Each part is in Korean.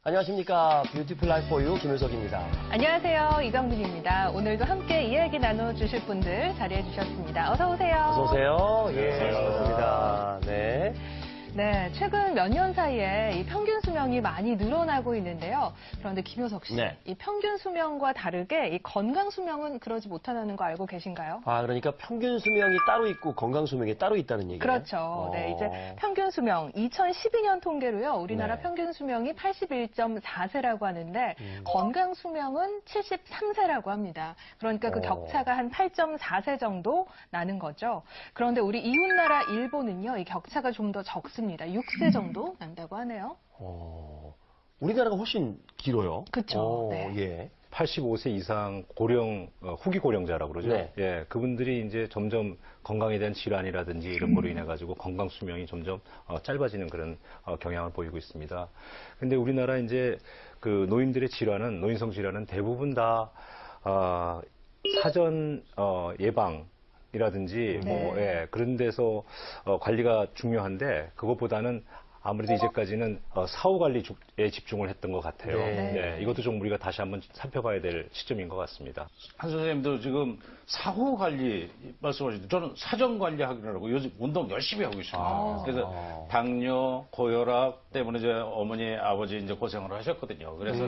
안녕하십니까. 뷰티풀 라이프 포유 김효석입니다. 안녕하세요. 이강민입니다. 오늘도 함께 이야기 나눠주실 분들 자리해 주셨습니다. 어서 오세요. 어서 오세요. 예, 반갑습니다. 네. 네, 최근 몇 년 사이에 이 평균 수명이 많이 늘어나고 있는데요. 그런데 김효석 씨, 네. 이 평균 수명과 다르게 이 건강 수명은 그러지 못하다는 거 알고 계신가요? 아, 그러니까 평균 수명이 따로 있고 건강 수명이 따로 있다는 얘기예요? 그렇죠. 네, 이제 평균 수명 2012년 통계로요. 우리나라 네. 평균 수명이 81.4세라고 하는데 건강 수명은 73세라고 합니다. 그러니까 그 격차가 한 8.4세 정도 나는 거죠. 그런데 우리 이웃나라 일본은요. 이 격차가 좀 더 적습니다. 6세 정도 난다고 하네요. 우리나라가 훨씬 길어요. 그렇죠. 네. 예. 85세 이상 고령, 후기 고령자라고 그러죠. 네. 예, 그분들이 이제 점점 건강에 대한 질환이라든지 이런 거로 인해 가지고 건강 수명이 점점 짧아지는 그런 경향을 보이고 있습니다. 근데 우리나라 이제 그 노인들의 질환은, 노인성 질환은 대부분 다 사전 예방 이라든지 뭐 예, 그런 데서 관리가 중요한데 그것보다는 아무래도 이제까지는 사후 관리에 집중을 했던 것 같아요. 네. 이것도 좀 우리가 다시 한번 살펴봐야 될 시점인 것 같습니다. 한 선생님도 지금 사후 관리 말씀하시는데 저는 사전 관리하기라고 요즘 운동 열심히 하고 있습니다. 그래서 당뇨, 고혈압 때문에 이제 어머니, 아버지 이제 고생을 하셨거든요. 그래서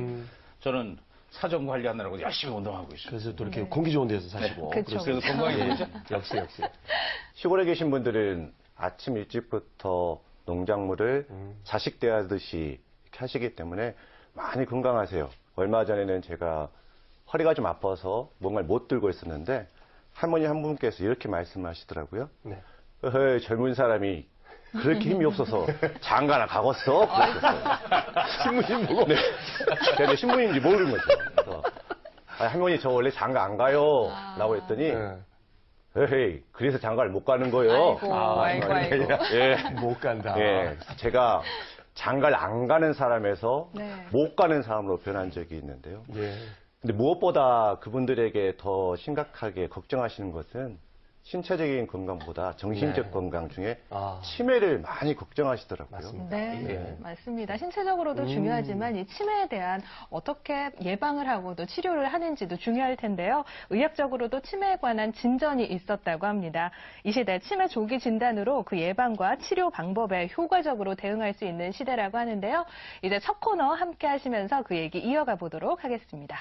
저는 사전 관리하느라고 열심히 운동하고 있어요. 그래서 또 이렇게 공기 좋은 데서 사시고. 그렇죠. 그래서 건강해지죠. 역시. 시골에 계신 분들은 아침 일찍부터 농작물을 자식 대하듯이 이렇게 하시기 때문에 많이 건강하세요. 얼마 전에는 제가 허리가 좀 아파서 뭔가를 못 들고 있었는데 할머니 한 분께서 이렇게 말씀하시더라고요. 네. 어허, 젊은 사람이 그렇게 힘이 없어서 장가나 가겠어? 그랬었어요. 신문인 보고. 네. 제가 신부인지 모르는 거죠. 그래서 할머니 저 원래 장가 안 가요. 라고 했더니 에헤이, 그래서 장가를 못 가는 거예요. 아이고. 예. 못 간다. 예. 제가 장가를 안 가는 사람에서 네. 못 가는 사람으로 변한 적이 있는데요. 예. 근데 무엇보다 그분들에게 더 심각하게 걱정하시는 것은 신체적인 건강보다 정신적 네. 건강 중에 아. 치매를 많이 걱정하시더라고요. 맞습니다. 네, 예. 맞습니다. 신체적으로도 중요하지만 이 치매에 대한 어떻게 예방을 하고 또 치료를 하는지도 중요할 텐데요. 의학적으로도 치매에 관한 진전이 있었다고 합니다. 이 시대 치매 조기 진단으로 그 예방과 치료 방법에 효과적으로 대응할 수 있는 시대라고 하는데요. 이제 첫 코너 함께 하시면서 그 얘기 이어가 보도록 하겠습니다.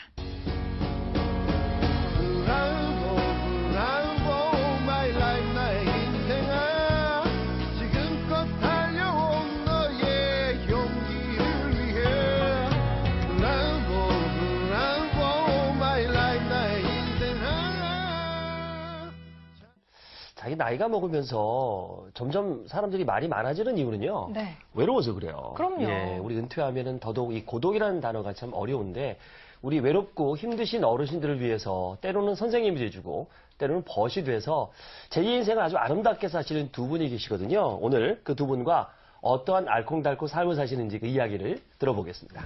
자기 나이가 먹으면서 점점 사람들이 말이 많아지는 이유는요. 네. 외로워서 그래요. 그럼요. 예, 우리 은퇴하면은 더더욱 이 고독이라는 단어가 참 어려운데 우리 외롭고 힘드신 어르신들을 위해서 때로는 선생님이 돼주고 때로는 벗이 돼서 제 인생을 아주 아름답게 사시는 두 분이 계시거든요. 오늘 그 두 분과 어떠한 알콩달콩 삶을 사시는지 그 이야기를 들어보겠습니다.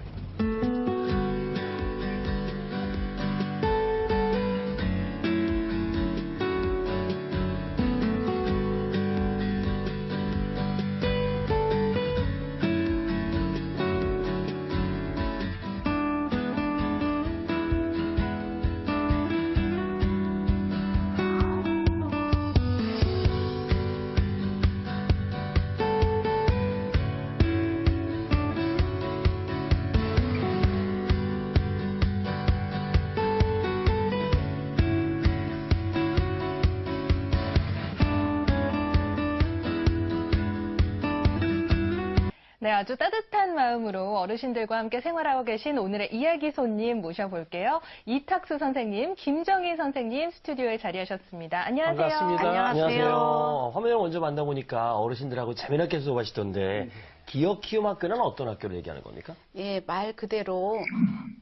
네, 아주 따뜻한 마음으로 어르신들과 함께 생활하고 계신 오늘의 이야기 손님 모셔볼게요. 이탁수 선생님, 김정희 선생님 스튜디오에 자리하셨습니다. 안녕하세요. 반갑습니다. 안녕하세요. 화면을 먼저 만나보니까 어르신들하고 재미나게 수업하시던데 기억 키움 학교는 어떤 학교를 얘기하는 겁니까? 예, 말 그대로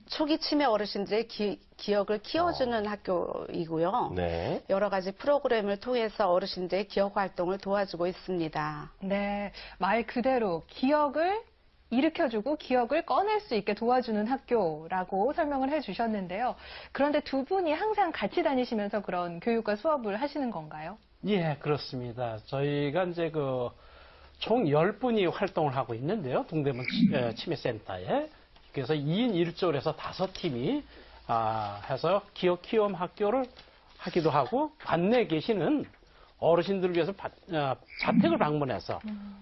초기 치매 어르신들의 기억을 키워주는 학교이고요. 네. 여러 가지 프로그램을 통해서 어르신들의 기억 활동을 도와주고 있습니다. 네, 말 그대로 기억을 일으켜주고 기억을 꺼낼 수 있게 도와주는 학교라고 설명을 해주셨는데요. 그런데 두 분이 항상 같이 다니시면서 그런 교육과 수업을 하시는 건가요? 예, 그렇습니다. 저희가 이제 총 10분이 활동을 하고 있는데요. 동대문 치매센터에. 그래서 2인 1조를 해서 5팀이 해서 기업 키움 학교를 하기도 하고 관내에 계시는 어르신들을 위해서 자택을 방문해서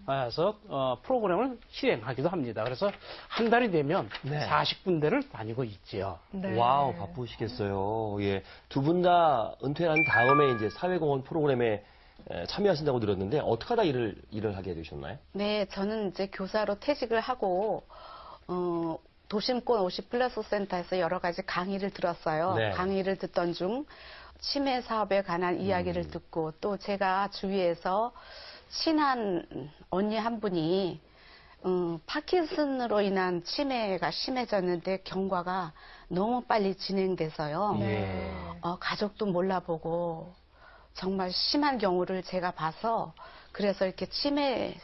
해서 프로그램을 실행하기도 합니다. 그래서 한 달이 되면 네. 40군데를 다니고 있지요. 네. 와우, 바쁘시겠어요. 예. 두 분 다 은퇴한 다음에 이제 사회공헌 프로그램에 참여하신다고 들었는데 어떻게 하다 일을 하게 되셨나요? 네, 저는 이제 교사로 퇴직을 하고 도심권 50플러스 센터에서 여러 가지 강의를 들었어요. 네. 강의를 듣던 중 치매 사업에 관한 이야기를 듣고 또 제가 주위에서 친한 언니 한 분이 파킨슨으로 인한 치매가 심해졌는데 경과가 너무 빨리 진행돼서요. 예. 가족도 몰라보고 정말 심한 경우를 제가 봐서 그래서 이렇게 치매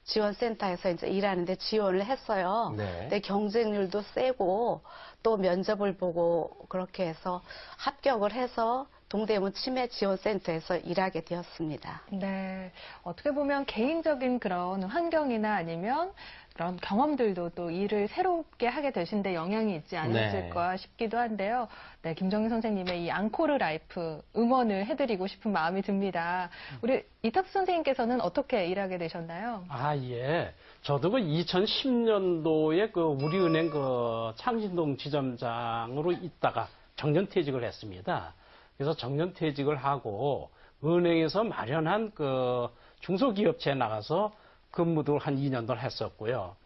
지원센터에서 이제 일하는데 지원을 했어요. 네. 근데 경쟁률도 세고 또 면접을 보고 그렇게 해서 합격을 해서 동대문 치매 지원센터에서 일하게 되었습니다. 네. 어떻게 보면 개인적인 그런 환경이나 아니면 그런 경험들도 또 일을 새롭게 하게 되신데 영향이 있지 않았을까 싶기도 한데요. 네, 김정희 선생님의 이 앙코르 라이프 응원을 해드리고 싶은 마음이 듭니다. 우리 이탁수 선생님께서는 어떻게 일하게 되셨나요? 예. 저도 그 2010년도에 그 우리은행 그 창신동 지점장으로 있다가 정년퇴직을 했습니다. 그래서 정년퇴직을 하고 은행에서 마련한 그 중소기업체에 나가서 근무도 한 2년도 했었고요.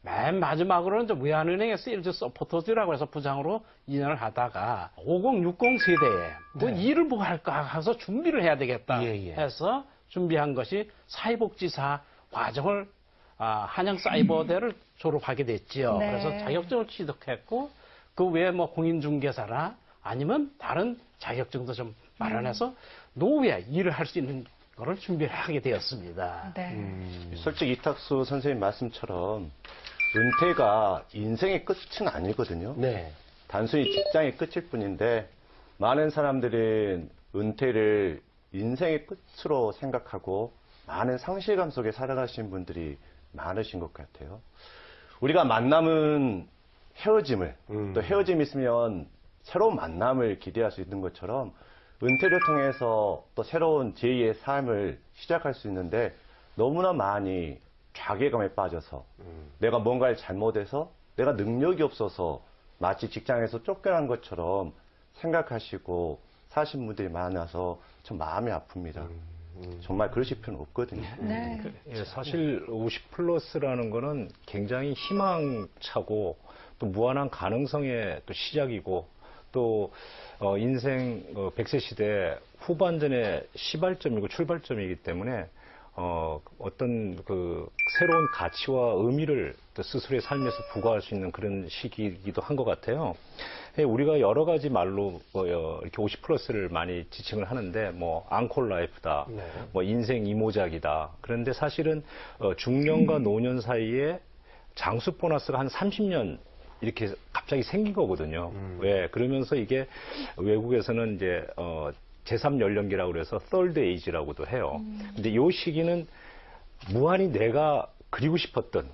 맨 마지막으로는 이제 무한은행의 세일즈 서포터즈라고 해서 부장으로 2년을 하다가 5060 세대에 뭐 일을 뭐 할까 해서 준비를 해야 되겠다 해서 준비한 것이 사회복지사 과정을 한양사이버대를 졸업하게 됐지요. 네. 그래서 자격증을 취득했고 그 외에 뭐 공인중개사나 아니면 다른 자격증도 좀 마련해서 노후에 일을 할 수 있는 거를 준비를 하게 되었습니다. 네. 솔직히 이탁수 선생님 말씀처럼 은퇴가 인생의 끝은 아니거든요. 네. 단순히 직장의 끝일 뿐인데 많은 사람들은 은퇴를 인생의 끝으로 생각하고 많은 상실감 속에 살아가시는 분들이 많으신 것 같아요. 우리가 만남은 헤어짐을 또 헤어짐이 있으면 새로운 만남을 기대할 수 있는 것처럼 은퇴를 통해서 또 새로운 제2의 삶을 시작할 수 있는데 너무나 많이 자괴감에 빠져서 내가 뭔가를 잘못해서 내가 능력이 없어서 마치 직장에서 쫓겨난 것처럼 생각하시고 사신 분들이 많아서 참 마음이 아픕니다. 정말 그러실 필요는 없거든요. 네. 예, 사실 50 플러스라는 거는 굉장히 희망차고 또 무한한 가능성의 또 시작이고 또 인생 100세 시대 후반전의 시발점이고 출발점이기 때문에 어떤 그 새로운 가치와 의미를 또 스스로의 삶에서 부과할 수 있는 그런 시기이기도 한 것 같아요. 우리가 여러 가지 말로 이렇게 50 플러스를 많이 지칭을 하는데 뭐 앙콜 라이프다, 뭐 인생 이모작이다. 그런데 사실은 중년과 노년 사이에 장수 보너스가 한 30년 이렇게 갑자기 생긴 거거든요. 왜? 그러면서 이게 외국에서는 이제 제3연령기라고 그래서 third age라고도 해요. 근데 이 시기는 무한히 내가 그리고 싶었던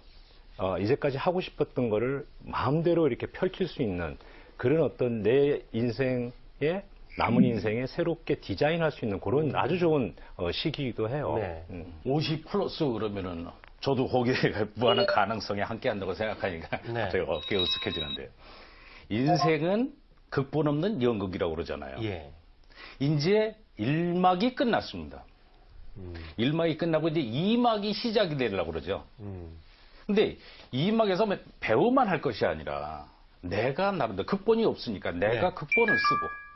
이제까지 하고 싶었던 거를 마음대로 이렇게 펼칠 수 있는 그런 어떤 내 인생의 남은 인생에 새롭게 디자인할 수 있는 그런 아주 좋은 시기이기도 해요. 네. 50 플러스 그러면은 저도 거기에 무한한 가능성이 함께 한다고 생각하니까 네. 갑자기 어깨 으쓱해지는데요. 인생은 극본 없는 연극이라고 그러잖아요. 예. 이제 1막이 끝났습니다. 1막이 끝나고 이제 2막이 시작이 되려고 그러죠. 근데 2막에서 배우만 할 것이 아니라 내가 나름대로 극본이 없으니까 내가 네. 극본을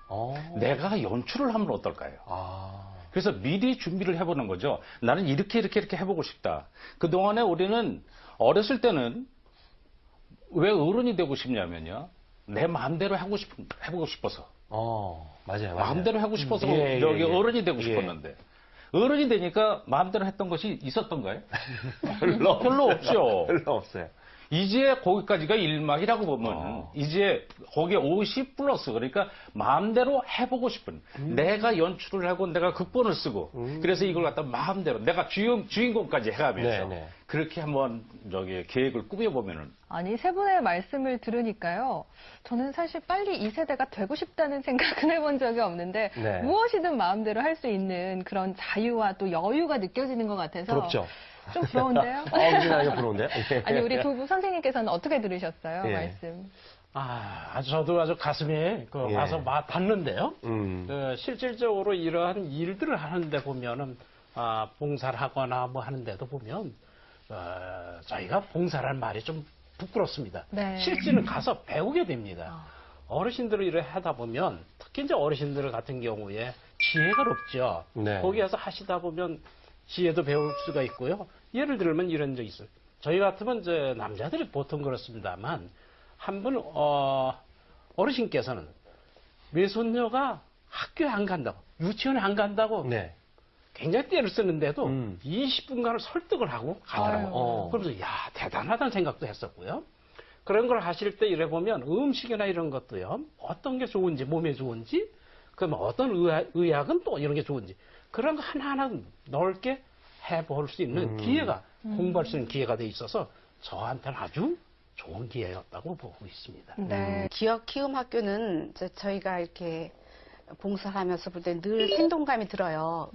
쓰고 내가 연출을 하면 어떨까요? 그래서 미리 준비를 해보는 거죠. 나는 이렇게 해보고 싶다. 그동안에 우리는 어렸을 때는 왜 어른이 되고 싶냐면요. 내 마음대로 해보고 싶어서. 맞아요. 마음대로 하고 싶어서 예, 여기 예, 예. 어른이 되고 예. 싶었는데. 어른이 되니까 마음대로 했던 것이 있었던가요? 별로 없죠. 별로 없어요. 이제 거기까지가 1막이라고 보면 이제 거기에 50 플러스 그러니까 마음대로 해보고 싶은 내가 연출을 하고 내가 극본을 쓰고 그래서 이걸 갖다 마음대로 내가 주인공까지 해가면서 네, 네. 그렇게 한번 계획을 꾸며보면은 아니, 세 분의 말씀을 들으니까요. 저는 사실 빨리 이 세대가 되고 싶다는 생각은 해본 적이 없는데 네. 무엇이든 마음대로 할 수 있는 그런 자유와 또 여유가 느껴지는 것 같아서 부럽죠? 좀 부러운데요? 굉장히 부러운데요? 아니, 우리 두 분 선생님께서는 어떻게 들으셨어요? 예. 말씀. 저도 아주 가슴에 예. 와서 닿는데요. 음. 실질적으로 이러한 일들을 하는데 보면은, 봉사를 하거나 뭐 하는데도 보면, 저희가 봉사라는 말이 좀 부끄럽습니다. 네. 실제는 가서 배우게 됩니다. 어르신들을 일을 하다 보면, 특히 이제 어르신들 같은 경우에 지혜가 높죠. 네. 거기에서 하시다 보면 지혜도 배울 수가 있고요. 예를 들면 이런 적 있어요. 저희 같으면 이제 남자들이 보통 그렇습니다만, 한 분, 어르신께서는 외손녀가 학교에 안 간다고, 유치원에 안 간다고 네. 굉장히 떼를 쓰는데도 음. 20분간을 설득을 하고 가더라고요. 아유. 그러면서 야 대단하다는 생각도 했었고요. 그런 걸 하실 때 이래 보면 음식이나 이런 것도요. 어떤 게 좋은지 몸에 좋은지 그럼 어떤 의학은 또 이런 게 좋은지 그런 거 하나하나 넓게 해볼 수 있는 기회가 공부할 수 있는 기회가 돼 있어서 저한테는 아주 좋은 기회였다고 보고 있습니다. 네. 기억 키움 학교는 저희가 이렇게 봉사를 하면서 볼 때 늘 생동감이 들어요.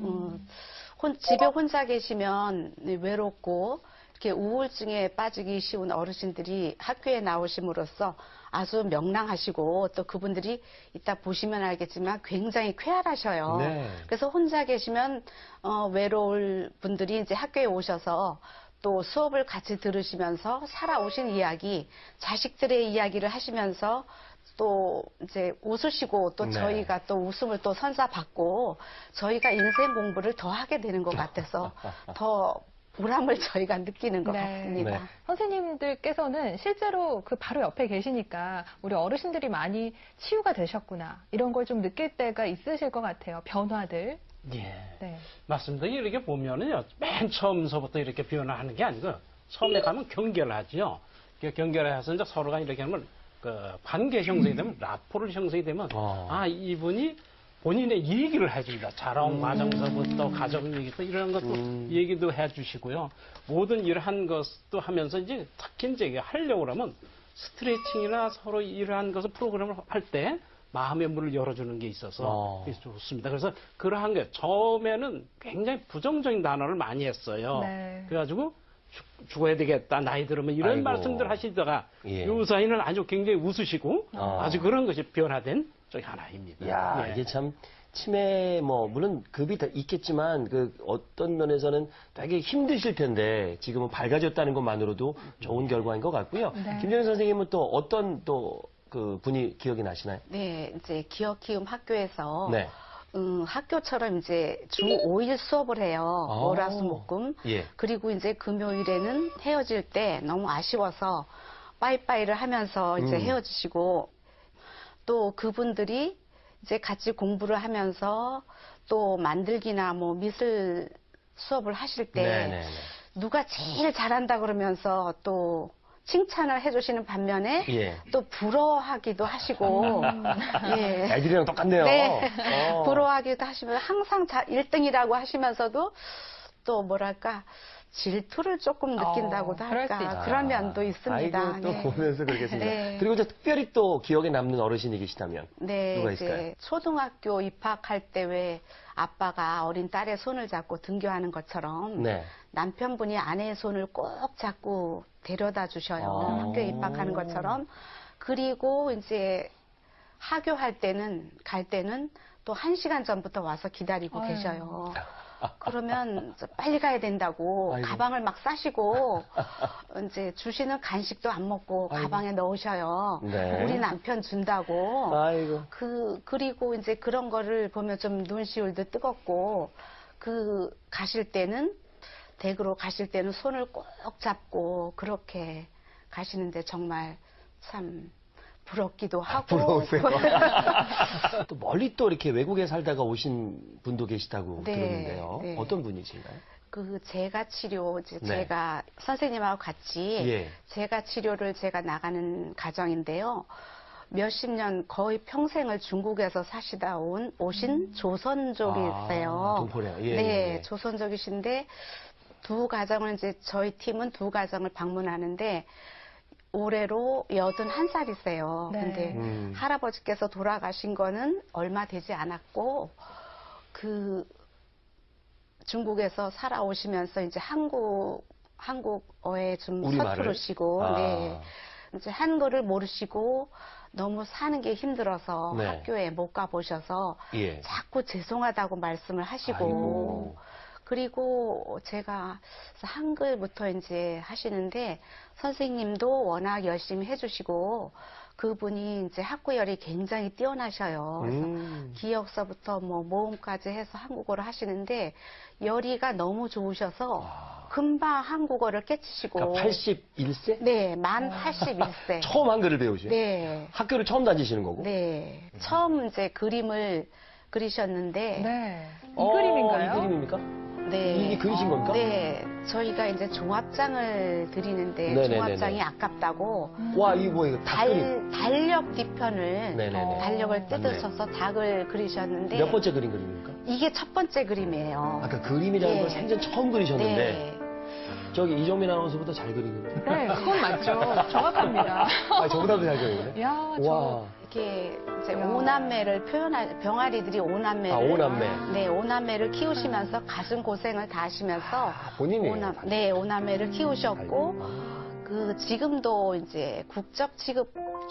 집에 혼자 계시면 외롭고 이렇게 우울증에 빠지기 쉬운 어르신들이 학교에 나오심으로써 아주 명랑하시고 또 그분들이 이따 보시면 알겠지만 굉장히 쾌활하셔요. 네. 그래서 혼자 계시면 외로울 분들이 이제 학교에 오셔서 또 수업을 같이 들으시면서 살아오신 이야기, 자식들의 이야기를 하시면서 또 이제 웃으시고 또 네. 저희가 또 웃음을 또 선사받고 저희가 인생 공부를 더 하게 되는 것 같아서 더 보람을 저희가 느끼는 것 네. 같습니다. 네. 선생님들께서는 실제로 그 바로 옆에 계시니까 우리 어르신들이 많이 치유가 되셨구나. 이런 걸 좀 느낄 때가 있으실 것 같아요. 변화들. 예. 네. 맞습니다. 이렇게 보면은요, 맨 처음서부터 이렇게 변화하는 게 아니고, 처음에 가면 경계하죠. 경계해서 이제 서로가 이렇게 하면, 관계 형성이 되면, 라포를 형성이 되면, 이분이 본인의 얘기를 해줍니다. 자라온 과정서부터, 가정 얘기부터, 이런 것도 얘기도 해주시고요. 모든 이러한 것도 하면서 이제, 특히 이제 하려고 그러면, 스트레칭이나 서로 이러한 것을 프로그램을 할 때, 마음의 문을 열어주는 게 있어서 좋습니다. 그래서 그러한 게 처음에는 굉장히 부정적인 단어를 많이 했어요. 네. 그래가지고 죽어야 되겠다 나이 들으면 이런 아이고. 말씀들 하시다가 예. 요사이는 아주 굉장히 웃으시고 아주 그런 것이 변화된 쪽이 하나입니다. 야, 예. 이게 참 치매 물론 급이 다 있겠지만 그 어떤 면에서는 되게 힘드실 텐데 지금은 밝아졌다는 것만으로도 좋은 결과인 것 같고요. 네. 김정희 선생님은 또 어떤 그 분이 기억이 나시나요? 네, 이제 기억 키움 학교에서 네. 학교처럼 이제 주 5일 수업을 해요. 월화수목금. 예. 그리고 이제 금요일에는 헤어질 때 너무 아쉬워서 빠이빠이를 하면서 이제 헤어지시고 또 그분들이 이제 같이 공부를 하면서 또 만들기나 뭐 미술 수업을 하실 때 네네네. 누가 제일 잘한다 그러면서 또 칭찬을 해주시는 반면에 예. 또 부러워하기도 하시고 예. 애들이랑 똑같네요. 네. 어. 부러워하기도 하시면 항상 1등이라고 하시면서도 또 뭐랄까 질투를 조금 느낀다고도 그럴 수 할까 있죠. 그런 면도 있습니다. 아이고, 또 네. 보면서 그러겠습니다. 네. 그리고 이제 특별히 또 기억에 남는 어르신이 계시다면 네, 누가 이제 있을까요? 초등학교 입학할 때 왜 아빠가 어린 딸의 손을 잡고 등교하는 것처럼 네. 남편분이 아내의 손을 꼭 잡고 데려다 주셔요. 학교에 입학하는 것처럼. 그리고 이제 하교할 때는 갈 때는 또 1시간 전부터 와서 기다리고 아유. 계셔요. 그러면 빨리 가야 된다고 아이고. 가방을 막 싸시고 이제 주시는 간식도 안 먹고 아이고. 가방에 넣으셔요. 네. 우리 남편 준다고. 아이고. 그리고 이제 그런 거를 보면 좀 눈시울도 뜨겁고 가실 때는 댁으로 가실 때는 손을 꼭 잡고 그렇게 가시는데 정말 참 부럽기도 하고. 부러우세요? 또 멀리 또 이렇게 외국에 살다가 오신 분도 계시다고 네, 들었는데요. 네. 어떤 분이신가요? 그 제가 치료, 이제 네. 제가 선생님하고 같이 예. 제가 치료를 제가 나가는 가정인데요. 몇십 년 거의 평생을 중국에서 사시다 오신 조선족이세요. 동포네요. 예, 네, 예. 조선족이신데 두 가정을 이제 저희 팀은 두 가정을 방문하는데 올해로 81살이세요. 네. 근데 할아버지께서 돌아가신 거는 얼마 되지 않았고 그 중국에서 살아오시면서 이제 한국어에 좀 우리말을? 서투르시고, 아. 네. 이제 한글을 모르시고 너무 사는 게 힘들어서 네. 학교에 못 가보셔서 예. 자꾸 죄송하다고 말씀을 하시고, 아이고. 그리고 제가 한글부터 이제 하시는데 선생님도 워낙 열심히 해주시고 그분이 이제 학구열이 굉장히 뛰어나셔요. 그래서 기역서부터 뭐 모음까지 해서 한국어를 하시는데 열의가 너무 좋으셔서 금방 한국어를 깨치시고. 그러니까 81세? 네, 만 81세. 처음 한글을 배우시요? 네. 학교를 처음 다니시는 거고? 네. 처음 이제 그림을 그리셨는데. 네. 이 그림인가요? 이 그림입니까? 네. 이게 그리신 겁니까? 네. 저희가 이제 종합장을 드리는데 네네네네. 종합장이 아깝다고 와, 이거 뭐예요? 닭그림. 달력 뒤편을 네네네. 달력을 뜯으셔서 닭을 그리셨는데 몇 번째 그린 그림입니까? 이게 첫 번째 그림이에요. 아까 그림이라는 네. 걸 생전 처음 그리셨는데 네. 저기 이정민 아나운서보다 잘 그리는데. 네, 그건 맞죠. 정확합니다. 아, 저보다도 잘 그리는데? 야, 와. 이렇게 이제 야. 오남매를 표현할 병아리들이 오남매를 아, 오남매. 네, 오남매를 키우시면서 가슴 고생을 다 하시면서 본인이. 오남매를 키우셨고 그 지금도 이제 국적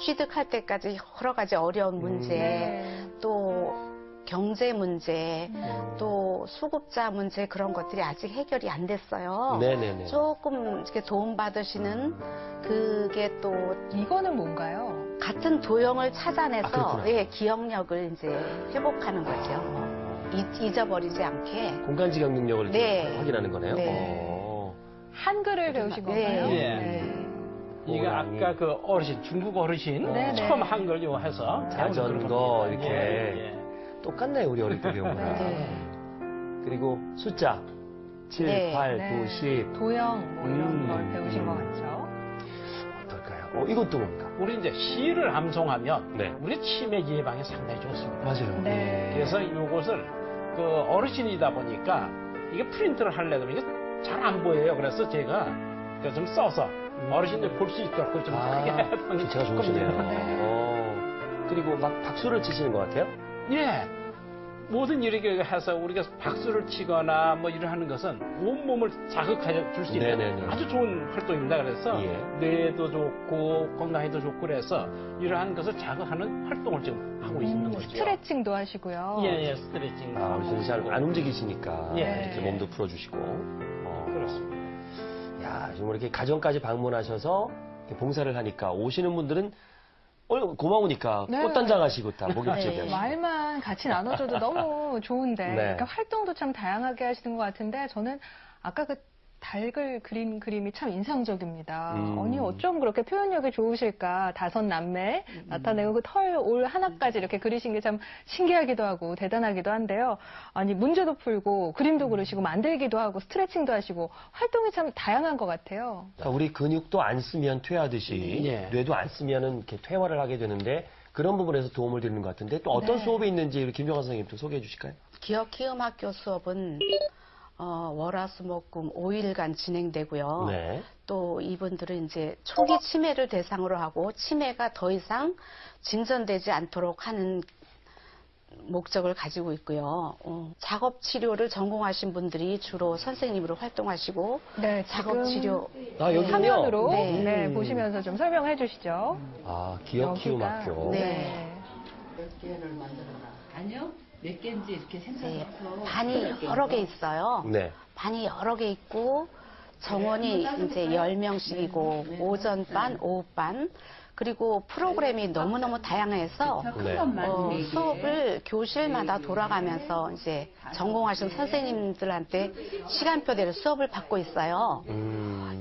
취득할 때까지 여러 가지 어려운 문제 네. 또 경제 문제 또 수급자 문제 그런 것들이 아직 해결이 안 됐어요. 네네네. 조금 이렇게 도움받으시는 그게 또 이거는 뭔가요? 같은 도형을 아, 찾아내서 그렇구나. 예, 기억력을 이제 회복하는 거죠. 잊어버리지 않게. 공간지각 능력을 네. 확인하는 거네요. 네. 한글을 배우신 네. 건가요? 예. 이거 아까 그 어르신, 중국 어르신 네네. 처음 한글 요 해서 자전거 배운 이렇게. 겁니다. 예. 똑같네요, 우리 어릴 때 배운 거랑. 네. 그리고 숫자 7, 네. 8, 네. 9, 10. 도형 뭐 이런 걸 배우신 것 같죠. 어떨까요? 이것도 뭡니까? 우리 이제 시를 암송하면 네. 우리 치매 예방에 상당히 좋습니다. 맞아요. 네. 그래서 이것을 그 어르신이다 보니까 이게 프린트를 하려면 이게 잘 안 보여요. 그래서 제가 좀 써서 어르신들 볼 수 있도록 좀 크게 해서 제가 좋으시네요. 네. 그리고 막 박수를 치시는 것 같아요? 예. 모든 이렇게 해서 우리가 박수를 치거나 뭐 이런 하는 것은 온몸을 자극해 줄 수 있는 네네네. 아주 좋은 활동입니다. 그래서 예. 뇌도 좋고 건강에도 좋고 그래서 이러한 것을 자극하는 활동을 지금 하고 있는 거죠. 스트레칭도 하시고요. 예, 스트레칭. 아, 우리 잘안 움직이시니까 예. 이렇게 몸도 풀어주시고. 그렇습니다. 야, 지금 이렇게 가정까지 방문하셔서 이렇게 봉사를 하니까 오시는 분들은 고마우니까 네. 꽃단장 하시고 다 목욕제 네. 하시고. 말만 같이 나눠줘도 너무 좋은데 네. 그러니까 활동도 참 다양하게 하시는 것 같은데 저는 아까 그 닭을 그린 그림이 참 인상적입니다. 아니 어쩜 그렇게 표현력이 좋으실까. 5남매 나타내고 그 털 올 하나까지 이렇게 그리신 게 참 신기하기도 하고 대단하기도 한데요. 아니 문제도 풀고 그림도 그리시고 만들기도 하고 스트레칭도 하시고 활동이 참 다양한 것 같아요. 그러니까 우리 근육도 안 쓰면 퇴하듯이 예. 뇌도 안 쓰면은 이렇게 퇴화를 하게 되는데 그런 부분에서 도움을 드리는 것 같은데 또 어떤 네. 수업이 있는지 우리 김정환 선생님 좀 소개해 주실까요? 기억 키움 학교 수업은 월화수목금 5일간 진행되고요. 네. 또 이분들은 이제 초기 치매를 대상으로 하고 치매가 더 이상 진전되지 않도록 하는 목적을 가지고 있고요. 작업 치료를 전공하신 분들이 주로 선생님으로 활동하시고 네, 작업 치료 아, 여기는요? 화면으로 네. 네, 보시면서 좀 설명해 주시죠. 아, 기억 키움 여기가, 학교. 네. 몇 개를 만들어라. 아니요. 몇 개인지 이렇게 네, 생각해서 반이 여러 개 있어요. 네. 반이 여러 개 있고 정원이 이제 10명씩이고 오전반, 오후반 그리고 프로그램이 너무너무 다양해서 네. 수업을 교실마다 돌아가면서 이제 전공하신 선생님들한테 시간표대로 수업을 받고 있어요.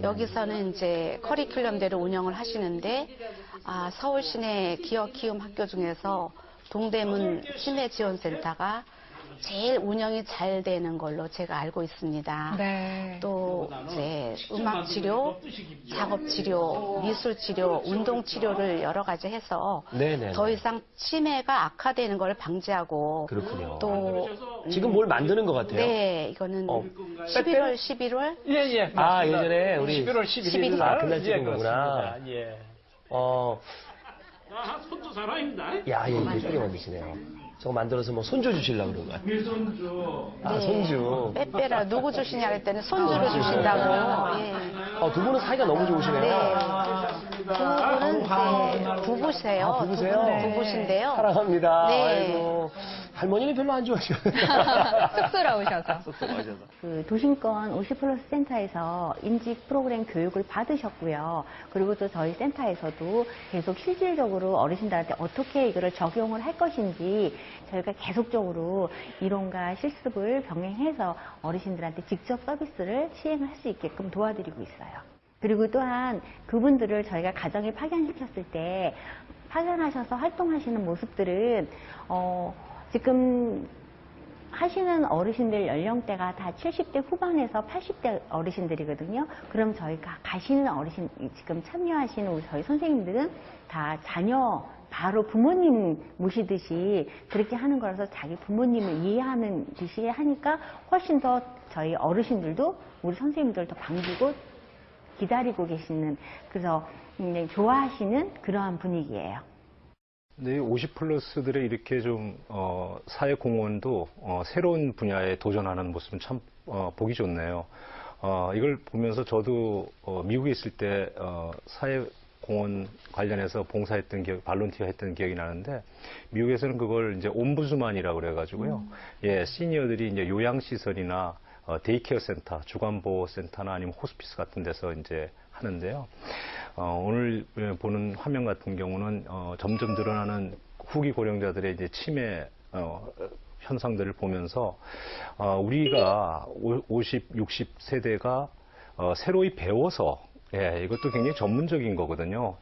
여기서는 이제 커리큘럼대로 운영을 하시는데 서울 시내 기업 키움 학교 중에서 동대문 치매 지원센터가 제일 운영이 잘 되는 걸로 제가 알고 있습니다. 네. 또 이제 음악 치료, 작업 치료, 미술 치료, 운동 치료를 여러 가지 해서 네네. 더 이상 치매가 악화되는 걸 방지하고 그렇군요. 또 지금 뭘 만드는 것 같아요. 네, 이거는 11월, 11월 예. 아, 예전에 우리 11월 11일 날. 그날 찍은 예, 거구나. 그렇습니다. 예. 손도 사람입니다. 야, 예쁘게 만드시네요. 저거 만들어서 뭐 손주 주시려고 그런 거야. 밀손주. 아, 손주. 빼빼라 누구 주시냐 그랬더니 손주를 주신다고. 예. 두 분은 사이가 너무 좋으시네요. 네. 두 분은 이제 부부세요. 아, 부부세요? 두 분은 네. 부부신데요. 사랑합니다. 네. 아이고. 할머니는 별로 안 좋아하시요 쑥스러우셔서. 그 도심권 50플러스 센터에서 인직 프로그램 교육을 받으셨고요. 그리고 또 저희 센터에서도 계속 실질적으로 어르신들한테 어떻게 이거를 적용을 할 것인지 저희가 계속적으로 이론과 실습을 병행해서 어르신들한테 직접 서비스를 시행할 수 있게끔 도와드리고 있어요. 그리고 또한 그분들을 저희가 가정에 파견시켰을 때 파견하셔서 활동하시는 모습들은 지금 하시는 어르신들 연령대가 다 70대 후반에서 80대 어르신들이거든요. 그럼 저희가 가시는 어르신, 지금 참여하시는 우리 저희 선생님들은 다 자녀, 바로 부모님 모시듯이 그렇게 하는 거라서 자기 부모님을 이해하는 듯이 하니까 훨씬 더 저희 어르신들도 우리 선생님들 더 반기고 기다리고 계시는, 그래서 좋아하시는 그러한 분위기예요. 네, 50플러스들의 이렇게 좀 사회 공헌도 새로운 분야에 도전하는 모습은 참 보기 좋네요. 이걸 보면서 저도 미국에 있을 때 사회 공헌 관련해서 봉사했던 기억, 발론티어 했던 기억이 나는데, 미국에서는 그걸 이제 옴부즈만이라고 그래가지고요. 예, 시니어들이 이제 요양시설이나 데이케어 센터, 주간보호센터나 아니면 호스피스 같은 데서 이제 하는데요. 오늘 보는 화면 같은 경우는 점점 늘어나는 후기 고령자들의 이제 치매 현상들을 보면서 우리가 50, 60 세대가 새로이 배워서, 예, 이것도 굉장히 전문적인 거거든요.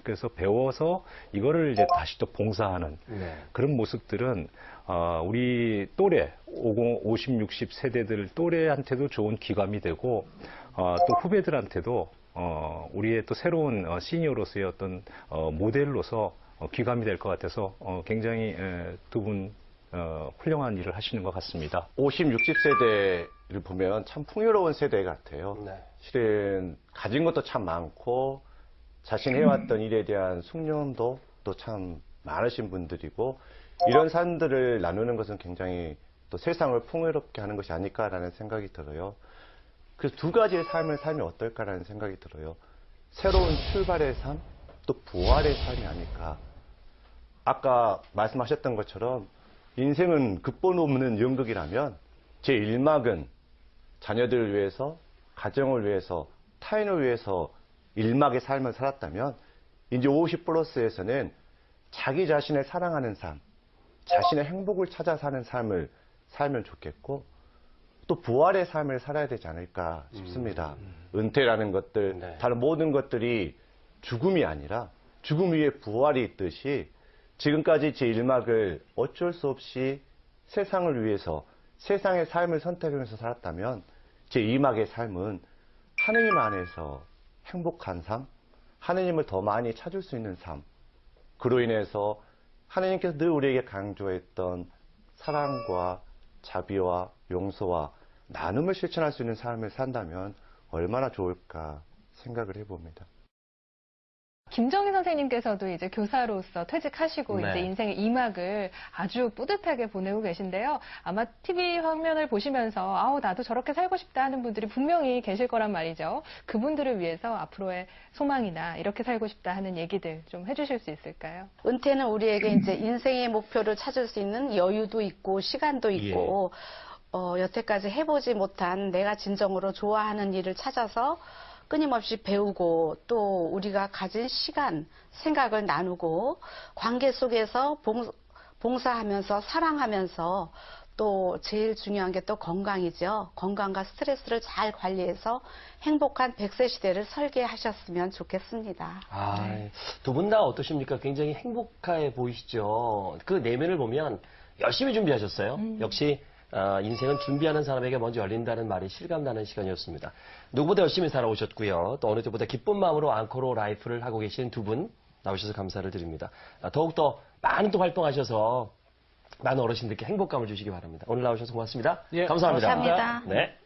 그래서 배워서 이거를 이제 다시 또 봉사하는 그런 모습들은 우리 또래 50, 60 세대들 또래한테도 좋은 기감이 되고 또 후배들한테도 우리의 또 새로운 시니어로서의 어떤 모델로서 귀감이 될 것 같아서 굉장히 두 분 훌륭한 일을 하시는 것 같습니다. 50, 60세대를 보면 참 풍요로운 세대 같아요. 네. 실은 가진 것도 참 많고 자신 해왔던 일에 대한 숙련도 또 참 많으신 분들이고, 이런 삶들을 나누는 것은 굉장히 또 세상을 풍요롭게 하는 것이 아닐까라는 생각이 들어요. 그래서 두 가지의 삶을 살면 어떨까라는 생각이 들어요. 새로운 출발의 삶, 또 부활의 삶이 아닐까. 아까 말씀하셨던 것처럼 인생은 극본 없는 연극이라면 제 1막은 자녀들을 위해서, 가정을 위해서, 타인을 위해서 1막의 삶을 살았다면, 이제 50 플러스에서는 자기 자신을 사랑하는 삶, 자신의 행복을 찾아 사는 삶을 살면 좋겠고, 또 부활의 삶을 살아야 되지 않을까 싶습니다. 은퇴라는 것들, 네. 다른 모든 것들이 죽음이 아니라 죽음 위에 부활이 있듯이 지금까지 제 1막을 어쩔 수 없이 세상을 위해서, 세상의 삶을 선택하면서 살았다면 제 2막의 삶은 하느님 안에서 행복한 삶, 하느님을 더 많이 찾을 수 있는 삶, 그로 인해서 하느님께서 늘 우리에게 강조했던 사랑과 자비와 용서와 나눔을 실천할 수 있는 삶을 산다면 얼마나 좋을까 생각을 해봅니다. 김정희 선생님께서도 이제 교사로서 퇴직하시고 네. 이제 인생의 2막을 아주 뿌듯하게 보내고 계신데요. 아마 TV 화면을 보시면서 아우 나도 저렇게 살고 싶다 하는 분들이 분명히 계실 거란 말이죠. 그분들을 위해서 앞으로의 소망이나 이렇게 살고 싶다 하는 얘기들 좀 해주실 수 있을까요? 은퇴는 우리에게 이제 인생의 목표를 찾을 수 있는 여유도 있고 시간도 있고 여태까지 해보지 못한 내가 진정으로 좋아하는 일을 찾아서 끊임없이 배우고, 또 우리가 가진 시간, 생각을 나누고, 관계 속에서 봉사하면서 사랑하면서 또 제일 중요한 게 또 건강이죠. 건강과 스트레스를 잘 관리해서 행복한 100세 시대를 설계하셨으면 좋겠습니다. 두 분 다 어떠십니까? 굉장히 행복해 보이시죠? 그 내면을 보면 열심히 준비하셨어요. 역시 인생은 준비하는 사람에게 먼저 열린다는 말이 실감나는 시간이었습니다. 누구보다 열심히 살아오셨고요. 또 어느 때보다 기쁜 마음으로 앙코로 라이프를 하고 계신 두 분 나오셔서 감사를 드립니다. 더욱더 많은 또 활동하셔서 많은 어르신들께 행복감을 주시기 바랍니다. 오늘 나오셔서 고맙습니다. 예, 감사합니다. 감사합니다. 네.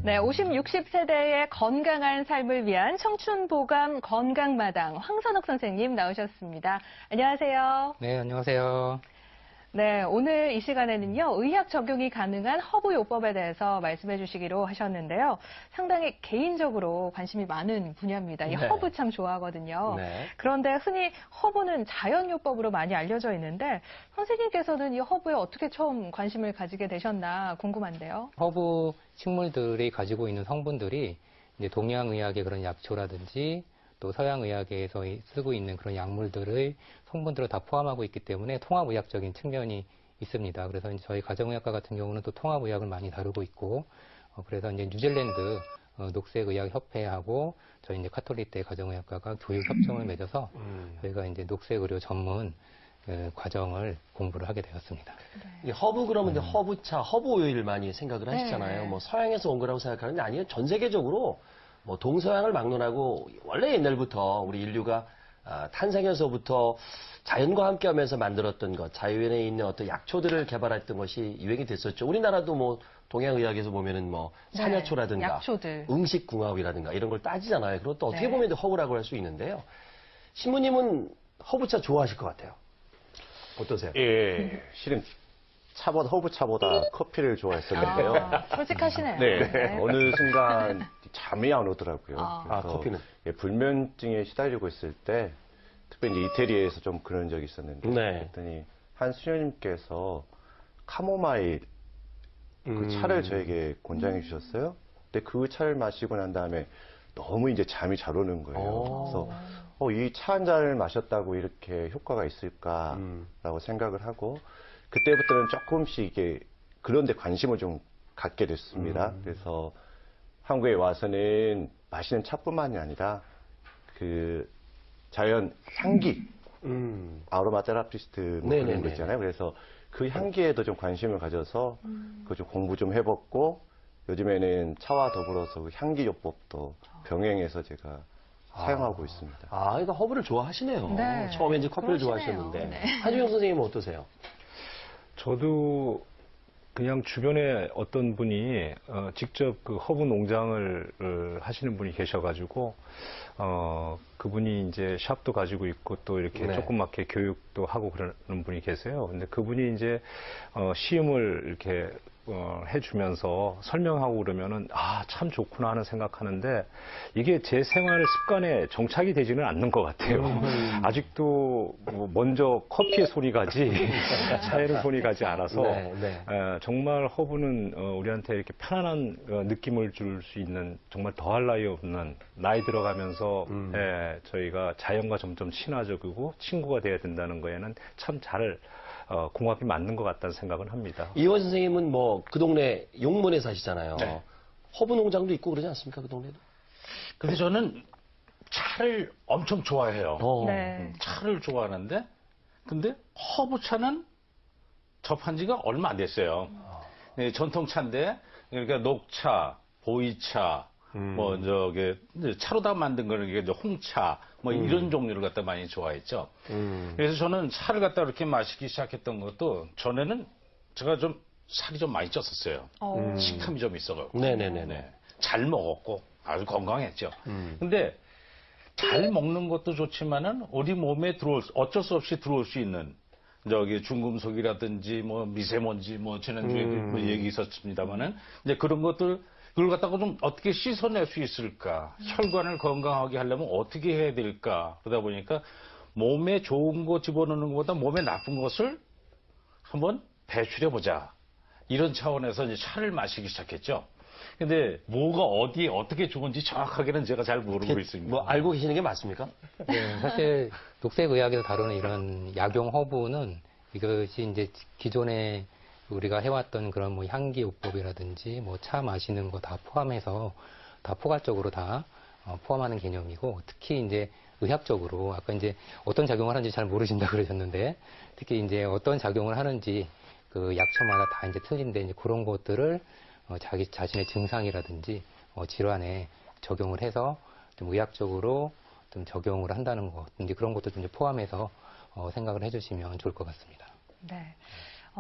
네, 50, 60세대의 건강한 삶을 위한 청춘보감 건강마당 황선옥 선생님 나오셨습니다. 안녕하세요. 네, 안녕하세요. 네, 오늘 이 시간에는요, 의학 적용이 가능한 허브요법에 대해서 말씀해 주시기로 하셨는데요. 상당히 개인적으로 관심이 많은 분야입니다. 이 네. 허브 참 좋아하거든요. 네. 그런데 흔히 허브는 자연요법으로 많이 알려져 있는데 선생님께서는 이 허브에 어떻게 처음 관심을 가지게 되셨나 궁금한데요. 허브 식물들이 가지고 있는 성분들이 이제 동양의학의 그런 약초라든지 또 서양의학에서 쓰고 있는 그런 약물들의 성분들을 다 포함하고 있기 때문에 통합의학적인 측면이 있습니다. 그래서 이제 저희 가정의학과 같은 경우는 또 통합의학을 많이 다루고 있고, 그래서 이제 뉴질랜드 녹색의학협회하고 저희 이제 카톨릭대 가정의학과가 교육협정을 맺어서 저희가 이제 녹색의료 전문 과정을 공부를 하게 되었습니다. 이 허브 그러면 이제 허브차, 허브 오일 많이 생각을 하시잖아요. 네. 뭐 서양에서 온 거라고 생각하는데 아니에요. 전 세계적으로 뭐 동서양을 막론하고 원래 옛날부터 우리 인류가 탄생에서부터 자연과 함께하면서 만들었던 것, 자연에 있는 어떤 약초들을 개발했던 것이 유행이 됐었죠. 우리나라도 뭐 동양의학에서 보면은 뭐 산야초라든가 약초들. 응식궁합이라든가 이런 걸 따지잖아요. 그리고 또 어떻게 네. 보면 허브라고 할 수 있는데요. 신부님은 허브차 좋아하실 것 같아요. 어떠세요? 예, 실은 허브차보다 커피를 좋아했었는데요. 솔직하시네요. 네. 어느 순간 잠이 안 오더라고요. 그래서 커피는? 예, 불면증에 시달리고 있을 때, 특별히 이제 이태리에서 좀 그런 적이 있었는데, 네. 그랬더니 한 수녀님께서 카모마일 그 차를 저에게 권장해 주셨어요. 근데 그 차를 마시고 난 다음에 너무 이제 잠이 잘 오는 거예요. 그래서 이 차 한 잔을 마셨다고 이렇게 효과가 있을까라고 생각을 하고, 그때부터는 조금씩 이게 그런 데 관심을 좀 갖게 됐습니다. 그래서 한국에 와서는 마시는 차뿐만이 아니라 그 자연 향기, 아로마 테라피스트 뭐 그런 거 있잖아요. 그래서 그 향기에도 좀 관심을 가져서 그 좀 공부 좀 해봤고, 요즘에는 차와 더불어서 그 향기요법도 병행해서 제가 사용하고 있습니다. 그러니까 허브를 좋아하시네요. 네. 처음에 이제 커피를 그러시네요. 좋아하셨는데. 네. 한주영 선생님은 어떠세요? 저도 그냥 주변에 어떤 분이 직접 그 허브 농장을 하시는 분이 계셔가지고 그분이 이제 샵도 가지고 있고 또 이렇게 네. 조그맣게 교육도 하고 그러는 분이 계세요. 근데 그분이 이제 시음을 이렇게 해주면서 설명하고 그러면은 참 좋구나 하는 생각하는데 이게 제 생활 습관에 정착이 되지는 않는 것 같아요. 아직도 뭐 먼저 커피에 손이 가지 차에는 손이 가지 않아서 정말 허브는 우리한테 이렇게 편안한 느낌을 줄 수 있는 정말 더할 나위 없는 나이 들어가면서 저희가 자연과 점점 친화적이고 친구가 돼야 된다는 거에는 참 잘 궁합이 맞는 것 같다는 생각은 합니다. 이원 선생님은 뭐 그 동네 용문에 사시잖아요. 네. 허브 농장도 있고 그러지 않습니까? 그 동네도? 근데 저는 차를 엄청 좋아해요. 네. 차를 좋아하는데, 근데 허브차는 접한 지가 얼마 안 됐어요. 네, 전통차인데, 그러니까 녹차, 보이차, 뭐, 차로다 만든 거는 이게 홍차, 뭐 이런 종류를 갖다 많이 좋아했죠. 그래서 저는 차를 갖다 이렇게 마시기 시작했던 것도 전에는 제가 좀 살이 좀 많이 쪘었어요. 식탐이 좀 있어가지고. 네네네. 잘 먹었고 아주 건강했죠. 근데 잘 먹는 것도 좋지만은 우리 몸에 어쩔 수 없이 들어올 수 있는 중금속이라든지 뭐 미세먼지 뭐 지난주에 뭐 얘기 있었습니다만은 이제 그런 것들 그걸 갖다가 좀 어떻게 씻어낼 수 있을까? 혈관을 건강하게 하려면 어떻게 해야 될까? 그러다 보니까 몸에 좋은 거 집어넣는 것보다 몸에 나쁜 것을 한번 배출해 보자. 이런 차원에서 이제 차를 마시기 시작했죠. 근데 뭐가 어디에 어떻게 좋은지 정확하게는 제가 잘 모르고 있습니다. 뭐 알고 계시는 게 맞습니까? 네, 사실 녹색의학에서 다루는 이런 약용 허브는 이것이 이제 기존에 우리가 해왔던 그런 뭐 향기요법이라든지 뭐 차 마시는 거 다 포함해서 다 포괄적으로 다 포함하는 개념이고, 특히 이제 의학적으로 아까 이제 어떤 작용을 하는지 잘 모르신다 그러셨는데, 특히 이제 어떤 작용을 하는지 그 약초마다 다 이제 틀린데, 이제 그런 것들을 자기 자신의 증상이라든지 질환에 적용을 해서 좀 의학적으로 좀 적용을 한다는 것, 이제 그런 것도 좀 이제 포함해서 생각을 해주시면 좋을 것 같습니다. 네.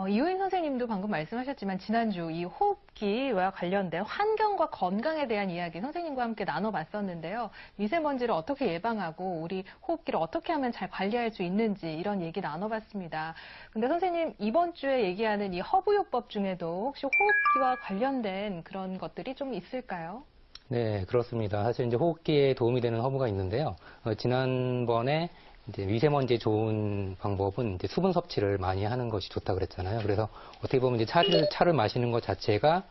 이호인 선생님도 방금 말씀하셨지만 지난주 이 호흡기와 관련된 환경과 건강에 대한 이야기 선생님과 함께 나눠봤었는데요. 미세먼지를 어떻게 예방하고 우리 호흡기를 어떻게 하면 잘 관리할 수 있는지 이런 얘기 나눠봤습니다. 근데 선생님 이번 주에 얘기하는 이 허브요법 중에도 혹시 호흡기와 관련된 그런 것들이 좀 있을까요? 네, 그렇습니다. 사실 이제 호흡기에 도움이 되는 허브가 있는데요. 지난번에 이제 미세먼지에 좋은 방법은 이제 수분 섭취를 많이 하는 것이 좋다 그랬잖아요. 그래서 어떻게 보면 이제 차를 마시는 것 자체가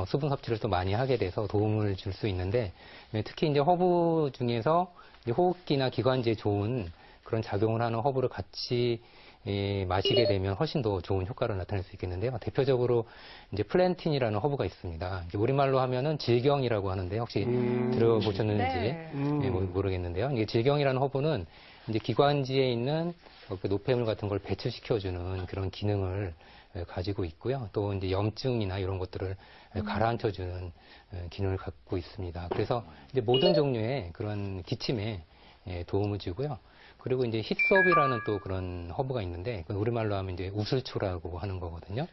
수분 섭취를 또 많이 하게 돼서 도움을 줄 수 있는데, 특히 이제 허브 중에서 이제 호흡기나 기관지에 좋은 그런 작용을 하는 허브를 같이 마시게 되면 훨씬 더 좋은 효과를 나타낼 수 있겠는데요. 대표적으로 이제 플랜틴이라는 허브가 있습니다. 이제 우리말로 하면은 질경이라고 하는데 혹시 들어보셨는지 네. 모르겠는데요. 이게 질경이라는 허브는 이제 기관지에 있는 그 노폐물 같은 걸 배출시켜주는 그런 기능을 가지고 있고요. 또 이제 염증이나 이런 것들을 가라앉혀주는 기능을 갖고 있습니다. 그래서 이제 모든 종류의 그런 기침에 도움을 주고요. 그리고 이제 힛섭이라는 또 그런 허브가 있는데, 우리말로 하면 이제 우슬초라고 하는 거거든요.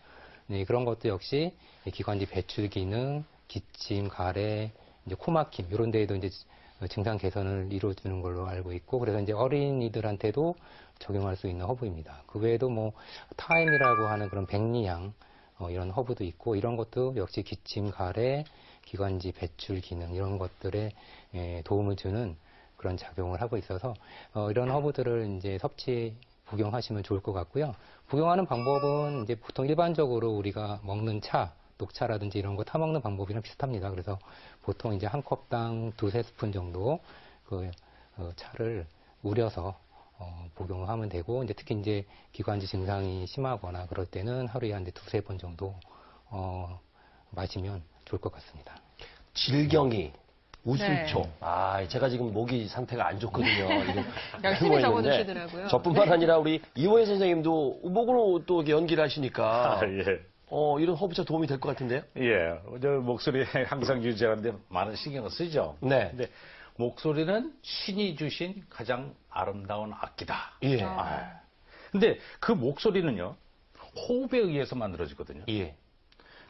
네, 그런 것도 역시 기관지 배출 기능, 기침, 가래, 이제 코막힘 이런 데에도 이제 증상 개선을 이루어주는 걸로 알고 있고, 그래서 이제 어린이들한테도 적용할 수 있는 허브입니다. 그 외에도 뭐 타임이라고 하는 그런 백리향 이런 허브도 있고, 이런 것도 역시 기침, 가래, 기관지 배출 기능 이런 것들에 도움을 주는 그런 작용을 하고 있어서 이런 허브들을 이제 복용하시면 좋을 것 같고요. 복용하는 방법은 이제 보통 일반적으로 우리가 먹는 차, 녹차라든지 이런 거 타먹는 방법이랑 비슷합니다. 그래서 보통 이제 한 컵당 2-3스푼 정도 그 차를 우려서 복용을 하면 되고, 이제 특히 이제 기관지 증상이 심하거나 그럴 때는 하루에 한 2-3번 정도 마시면 좋을 것 같습니다. 질경이 우슬초. 네. 제가 지금 목이 상태가 안 좋거든요. 열심히 적어두시더라고요. 저뿐만 아니라 우리 이호혜 선생님도 목으로 또 연기를 하시니까 예. 이런 허브차 도움이 될 것 같은데요? 예. 저 목소리 항상 유지하는데 많은 신경을 쓰죠. 네. 근데 목소리는 신이 주신 가장 아름다운 악기다. 예. 근데 그 목소리는요, 호흡에 의해서 만들어지거든요. 예.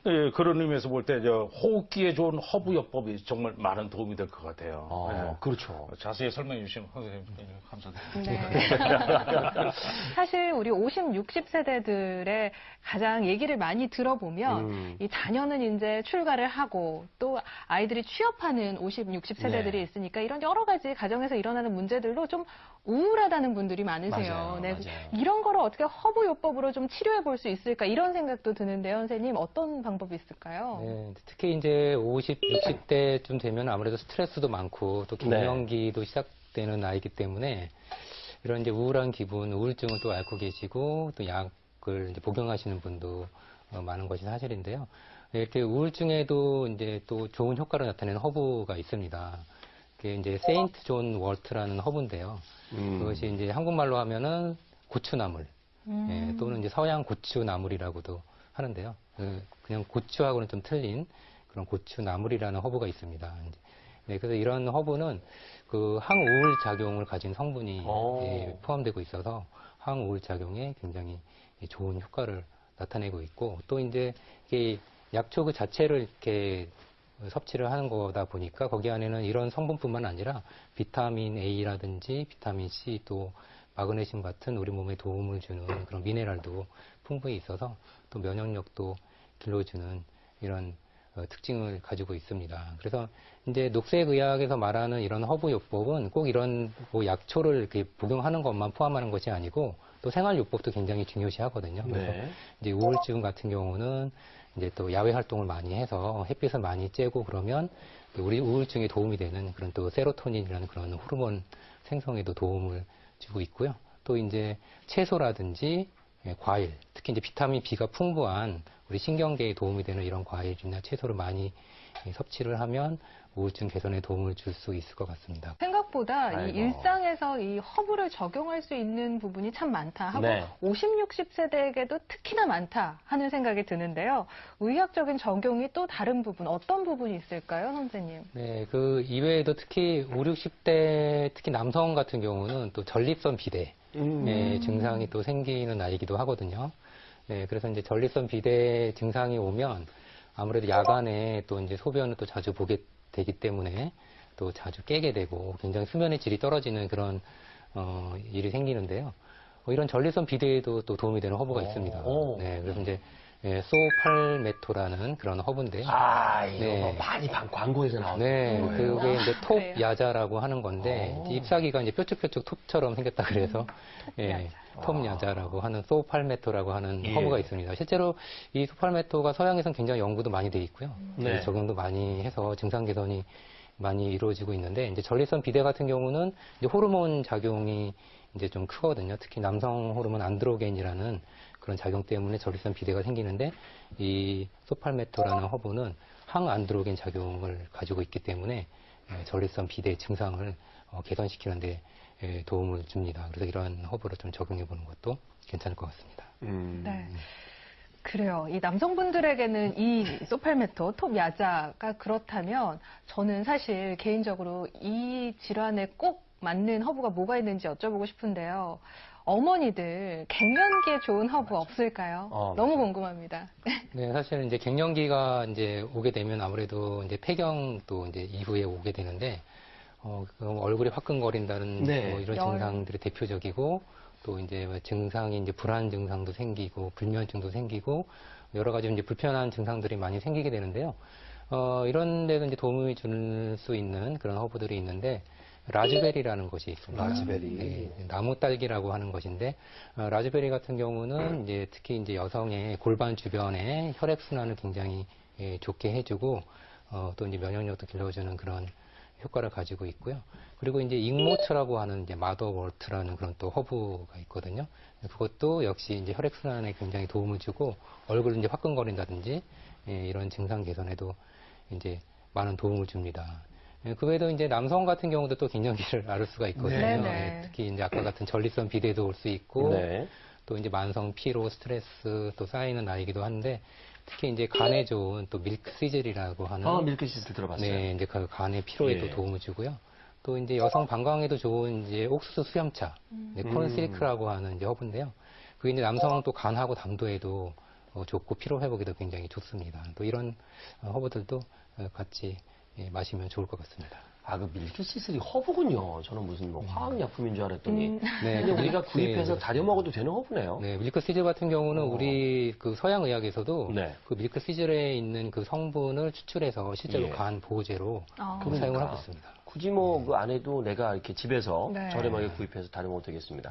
예, 그런 의미에서 볼 때 호흡기에 좋은 허브요법이 정말 많은 도움이 될 것 같아요. 그렇죠. 자세히 설명해 주시면 선생님 감사드립니다. 네. 사실 우리 50, 60세대들의 가장 얘기를 많이 들어보면 이 자녀는 이제 출가를 하고 또 아이들이 취업하는 50, 60세대들이 네. 있으니까 이런 여러 가지 가정에서 일어나는 문제들로 좀 우울하다는 분들이 많으세요. 맞아요. 네. 맞아요. 이런 거를 어떻게 허브요법으로 좀 치료해 볼 수 있을까 이런 생각도 드는데요. 선생님 어떤 방법이 있을까요? 네, 특히 이제 50, 60대쯤 되면 아무래도 스트레스도 많고 또 갱년기도 시작되는 나이기 때문에 이런 이제 우울한 기분, 우울증을 또 앓고 계시고 또 약을 이제 복용하시는 분도 많은 것이 사실인데요. 이렇게 우울증에도 이제 또 좋은 효과를 나타내는 허브가 있습니다. 그게 이제 세인트 존 월트라는 허브인데요. 그것이 이제 한국말로 하면은 고추나물, 또는 이제 서양 고추나물이라고도 하는데요. 그냥 고추하고는 좀 틀린 그런 고추나물이라는 허브가 있습니다. 네, 그래서 이런 허브는 그 항우울 작용을 가진 성분이 포함되고 있어서 항우울 작용에 굉장히 좋은 효과를 나타내고 있고, 또 이제 이게 약초 그 자체를 이렇게 섭취를 하는 거다 보니까 거기 안에는 이런 성분뿐만 아니라 비타민 A라든지 비타민 C 또 마그네슘 같은 우리 몸에 도움을 주는 그런 미네랄도 풍부히 있어서 또 면역력도 길러주는 이런 특징을 가지고 있습니다. 그래서 이제 녹색의학에서 말하는 이런 허브요법은 꼭 이런 뭐 약초를 이렇게 복용하는 것만 포함하는 것이 아니고 또 생활요법도 굉장히 중요시하거든요. 그래서 네. 이제 우울증 같은 경우는 이제 또 야외 활동을 많이 해서 햇빛을 많이 쬐고 그러면 우리 우울증에 도움이 되는 그런 또 세로토닌이라는 그런 호르몬 생성에도 도움을 주고 있고요. 또 이제 채소라든지 과일, 특히 이제 비타민 B가 풍부한 우리 신경계에 도움이 되는 이런 과일이나 채소를 많이 섭취를 하면 우울증 개선에 도움을 줄 수 있을 것 같습니다. 생각보다 이 아이고. 일상에서 이 허브를 적용할 수 있는 부분이 참 많다 하고 네. 50, 60세대에게도 특히나 많다 하는 생각이 드는데요. 의학적인 적용이 또 다른 부분, 어떤 부분이 있을까요, 선생님? 네, 그 이외에도 특히 5, 60대, 특히 남성 같은 경우는 또 전립선 비대 증상이 또 생기는 나이기도 하거든요. 네, 그래서 이제 전립선 비대 증상이 오면 아무래도 야간에 또 이제 소변을 또 자주 보게 되기 때문에 또 자주 깨게 되고 굉장히 수면의 질이 떨어지는 그런 일이 생기는데요. 이런 전립선 비대에도 또 도움이 되는 허브가 있습니다. 네, 그래서 이제 소팔메토라는 그런 허브인데요. 아, 이거 네. 많이 광고에서 나오는 네, 거예요. 그게 이제 그래요? 톱야자라고 하는 건데 이제 잎사귀가 이제 뾰족뾰족 톱처럼 생겼다 그래서 예, 톱야자라고 하는 소팔메토라고 하는 예. 허브가 있습니다. 실제로 이 소팔메토가 서양에서는 굉장히 연구도 많이 돼 있고요. 네. 적용도 많이 해서 증상 개선이 많이 이루어지고 있는데 이제 전립선 비대 같은 경우는 이제 호르몬 작용이 이제 좀 크거든요. 특히 남성 호르몬 안드로겐이라는 그런 작용 때문에 전립선 비대가 생기는데 이 소팔메토라는 허브는 항안드로겐 작용을 가지고 있기 때문에 전립선 비대 증상을 개선시키는 데 도움을 줍니다. 그래서 이러한 허브를 좀 적용해 보는 것도 괜찮을 것 같습니다. 네. 그래요. 이 남성분들에게는 이 소팔메토, 톱야자가 그렇다면 저는 사실 개인적으로 이 질환에 꼭 맞는 허브가 뭐가 있는지 여쭤보고 싶은데요. 어머니들 갱년기에 좋은 허브 없을까요? 너무 궁금합니다. 네, 사실 이제 갱년기가 이제 오게 되면 아무래도 이제 폐경도 이제 이후에 오게 되는데 그럼 얼굴이 화끈거린다는 네. 뭐 이런 열. 증상들이 대표적이고 또 이제 증상이 이제 불안 증상도 생기고 불면증도 생기고 여러 가지 이제 불편한 증상들이 많이 생기게 되는데요. 이런 데도 이제 도움이 줄 수 있는 그런 허브들이 있는데 라즈베리라는 것이 있습니다. 라즈베리. 네, 나무 딸기라고 하는 것인데 라즈베리 같은 경우는 이제 특히 이제 여성의 골반 주변에 혈액 순환을 굉장히 좋게 해주고 또 이제 면역력도 길러주는 그런 효과를 가지고 있고요. 그리고 이제 잉모츠라고 하는 이제 마더월트라는 그런 또 허브가 있거든요. 그것도 역시 이제 혈액 순환에 굉장히 도움을 주고 얼굴이 이제 화끈거린다든지 이런 증상 개선에도 이제 많은 도움을 줍니다. 그 외에도 이제 남성 같은 경우도 또 갱년기를 앓을 수가 있거든요. 네네. 특히 이제 아까 같은 전립선 비대도 올 수 있고 네. 또 이제 만성 피로, 스트레스 또 쌓이는 나이기도 한데 특히 이제 간에 좋은 또 밀크 시즐이라고 하는 밀크시슬 들어봤어요. 네, 이제 그 간의 피로에도 예. 도움을 주고요. 또 이제 여성 방광에도 좋은 이제 옥수수 수염차, 콘실크라고 하는 이제 허브인데요. 그게 이제 남성 또 간하고 담도에도 좋고 피로 회복에도 굉장히 좋습니다. 또 이런 허브들도 같이 마시면 좋을 것 같습니다. 아, 그 밀크시슬이 허브군요. 저는 무슨 뭐 화학약품인 줄 알았더니. 그냥 우리가 네, 구입해서 네. 다려 먹어도 되는 허브네요. 네, 밀크 시즐 같은 경우는 우리 그 서양 의학에서도 네. 그 밀크 시즐에 있는 그 성분을 추출해서 실제로 예. 간 보호제로 아. 사용을 하고 있습니다. 굳이 뭐 그 안 해도 내가 이렇게 집에서 네. 저렴하게 구입해서 다려 먹어도 되겠습니다.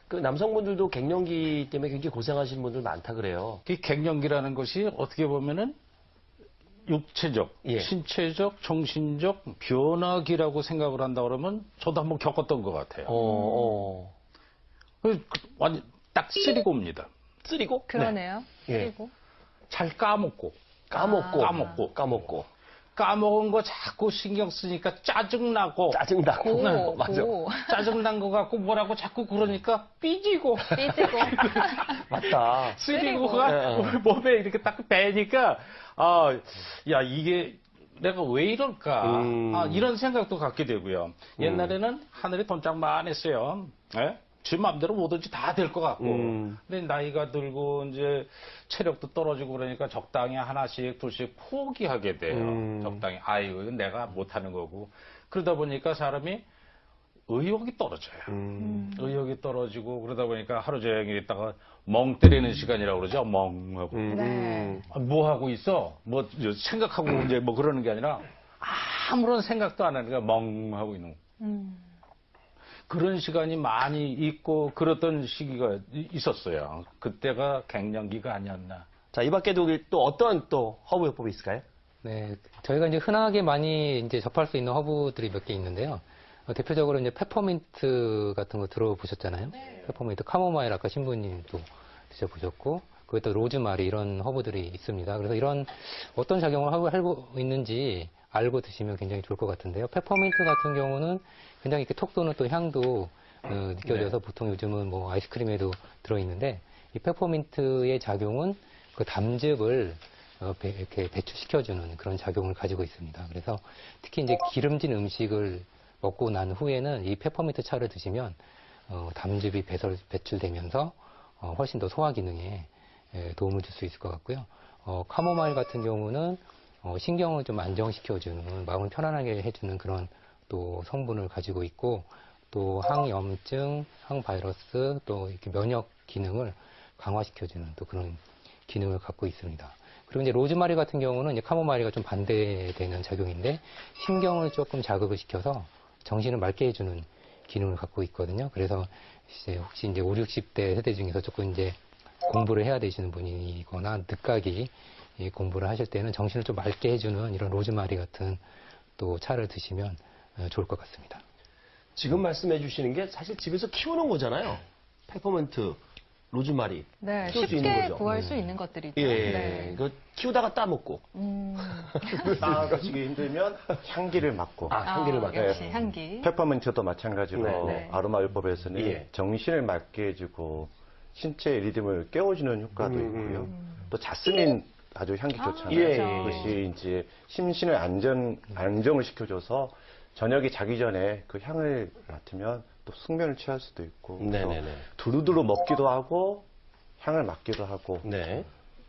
그 남성분들도 갱년기 때문에 굉장히 고생하시는 분들 많다 그래요. 이 갱년기라는 것이 어떻게 보면은 육체적, 예. 신체적, 정신적 변화기라고 생각을 한다 그러면 저도 한번 겪었던 것 같아요. 완전 딱 쓰리고입니다. 쓰리고? 그러네요. 예. 그리고 잘 까먹고 까먹은 거 자꾸 신경 쓰니까 짜증나고 짜증나고. 맞아. 짜증난 거 갖고 뭐라고 자꾸 그러니까 삐지고 맞다. 쓰리고가 우리 몸에 이렇게 딱 배니까 야 이게 내가 왜 이럴까 이런 생각도 갖게 되고요. 옛날에는 하늘이 돈짝만했어요. 예? 지 마음대로 뭐든지 다 될 것 같고 근데 나이가 들고 이제 체력도 떨어지고 그러니까 적당히 하나씩 둘씩 포기하게 돼요. 적당히 아이고 이건 내가 못하는 거고 그러다 보니까 사람이 의욕이 떨어져요. 의욕이 떨어지고 그러다 보니까 하루 종일 있다가 멍 때리는 시간이라고 그러죠. 멍하고 네. 뭐 하고 있어? 뭐 생각하고 이제 뭐 그러는 게 아니라 아무런 생각도 안 하니까 멍하고 있는 거. 그런 시간이 많이 있고 그랬던 시기가 있었어요. 그때가 갱년기가 아니었나. 자, 이 밖에도 또 어떤 또 허브요법이 있을까요? 네, 저희가 이제 흔하게 많이 이제 접할 수 있는 허브들이 몇 개 있는데요. 대표적으로 이제 페퍼민트 같은 거 들어보셨잖아요. 페퍼민트, 카모마일 아까 신부님도 드셔보셨고, 그리고 또 로즈마리 이런 허브들이 있습니다. 그래서 이런 어떤 작용을 하고 있는지 알고 드시면 굉장히 좋을 것 같은데요. 페퍼민트 같은 경우는 굉장히 이렇게 톡 쏘는 또 향도 느껴져서 보통 요즘은 뭐 아이스크림에도 들어있는데 이 페퍼민트의 작용은 그 담즙을 이렇게 배출시켜주는 그런 작용을 가지고 있습니다. 그래서 특히 이제 기름진 음식을 먹고 난 후에는 이 페퍼민트 차를 드시면 담즙이 배출되면서 훨씬 더 소화 기능에 도움을 줄 수 있을 것 같고요. 카모마일 같은 경우는 신경을 좀 안정시켜주는, 마음을 편안하게 해주는 그런 또 성분을 가지고 있고, 또 항염증, 항바이러스, 또 이렇게 면역 기능을 강화시켜주는 또 그런 기능을 갖고 있습니다. 그리고 이제 로즈마리 같은 경우는 이제 카모마일과 좀 반대되는 작용인데, 신경을 조금 자극을 시켜서 정신을 맑게 해주는 기능을 갖고 있거든요. 그래서 이제 혹시 이제 5, 60대 세대 중에서 조금 이제 공부를 해야 되시는 분이거나 늦가기 공부를 하실 때는 정신을 좀 맑게 해주는 이런 로즈마리 같은 또 차를 드시면 좋을 것 같습니다. 지금 말씀해 주시는 게 사실 집에서 키우는 거잖아요. 페퍼민트, 로즈마리. 네, 키울 수 있는 쉽게 거죠. 구할 수 있는 것들이죠. 예, 네. 이거 키우다가 따먹고. 따가시기 힘들면 향기를 맡고. 향기를 맡고. 역시 향기. 페퍼민트도 마찬가지로 네, 네. 아로마요법에서는 예. 정신을 맑게 해주고 신체의 리듬을 깨워주는 효과도 있고요. 또 자스민 아주 향기 좋잖아요. 예, 그것이 이제 심신을 안정을 시켜줘서 저녁에 자기 전에 그 향을 맡으면 또 숙면을 취할 수도 있고. 네네네. 두루두루 먹기도 하고 향을 맡기도 하고. 네.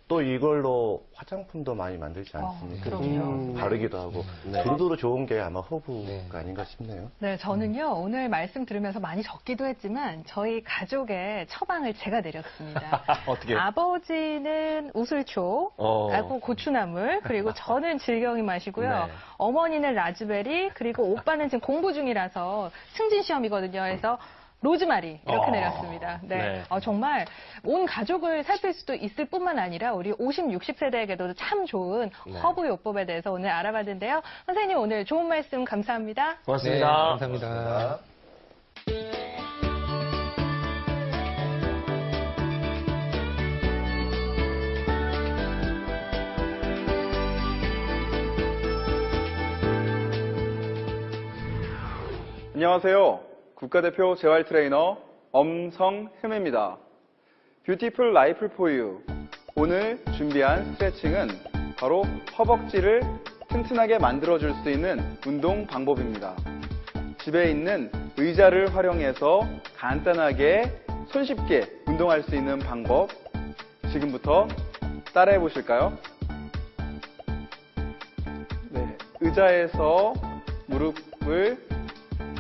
또 이걸로 화장품도 많이 만들지 않습니까? 그럼요. 바르기도 하고. 네. 두루두루 좋은 게 아마 허브가 네. 아닌가 싶네요. 네, 저는요, 오늘 말씀 들으면서 많이 적기도 했지만, 저희 가족의 처방을 제가 내렸습니다. 어떻게? 아버지는 우슬초, 하고 고추나물, 그리고 저는 질경이 마시고요. 네. 어머니는 라즈베리, 그리고 오빠는 지금 공부 중이라서 승진 시험이거든요. 해서 로즈마리 이렇게 내렸습니다. 네. 네. 정말 온 가족을 살필 수도 있을 뿐만 아니라 우리 50, 60세대에게도 참 좋은 네. 허브요법에 대해서 오늘 알아봤는데요. 선생님 오늘 좋은 말씀 감사합니다. 고맙습니다. 네, 감사합니다. 안녕하세요. 국가대표 재활 트레이너 엄성흠입니다. 뷰티풀 라이프 포유. 오늘 준비한 스트레칭은 바로 허벅지를 튼튼하게 만들어줄 수 있는 운동 방법입니다. 집에 있는 의자를 활용해서 간단하게 손쉽게 운동할 수 있는 방법 지금부터 따라해 보실까요? 네, 의자에서 무릎을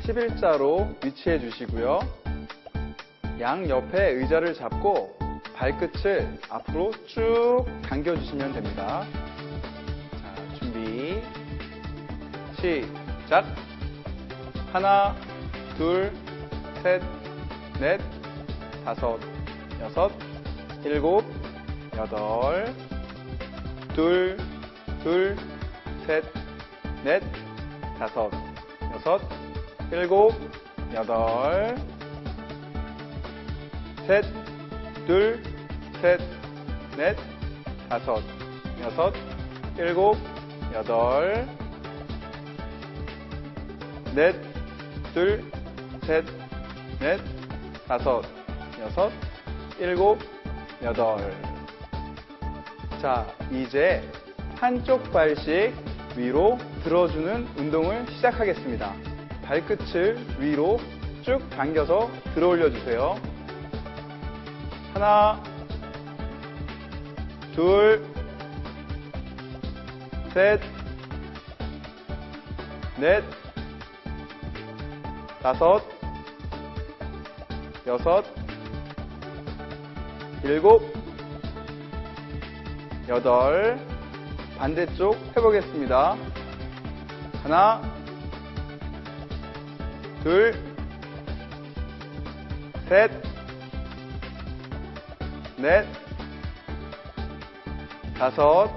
11자로 위치해 주시고요. 양옆에 의자를 잡고 발끝을 앞으로 쭉 당겨주시면 됩니다. 자, 준비, 시작! 하나, 둘, 셋, 넷, 다섯, 여섯, 일곱, 여덟, 둘, 셋, 넷, 다섯, 여섯, 일곱, 여덟, 셋, 둘, 셋, 넷, 다섯, 여섯, 일곱, 여덟, 넷, 둘, 셋, 넷, 다섯, 여섯, 일곱, 여덟. 자, 이제 한쪽 발씩 위로 들어주는 운동을 시작하겠습니다. 발끝을 위로 쭉 당겨서 들어 올려주세요. 하나, 둘, 셋, 넷, 다섯, 여섯, 일곱, 여덟. 반대쪽 해보겠습니다. 하나, 둘, 셋, 넷, 다섯,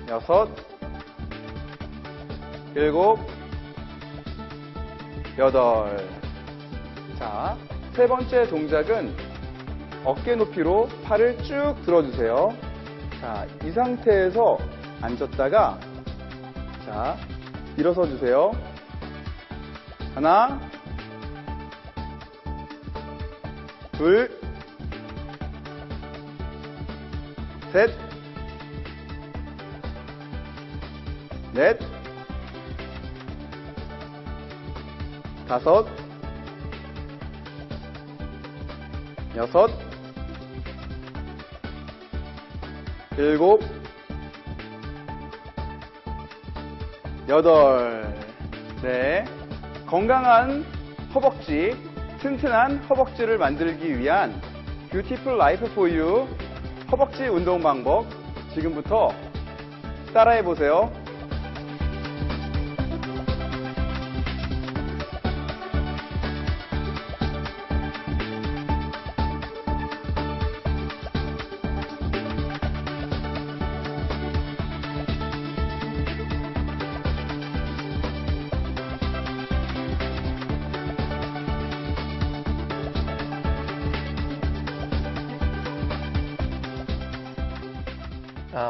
여섯, 일곱, 여덟. 자, 세 번째 동작은 어깨 높이로 팔을 쭉 들어주세요. 자, 이 상태에서 앉았다가, 자, 일어서 주세요. 하나, 둘, 셋, 넷, 다섯, 여섯, 일곱, 여덟. 네. 건강한 허벅지, 튼튼한 허벅지를 만들기 위한 뷰티풀 라이프 포 유 허벅지 운동 방법 지금부터 따라해 보세요.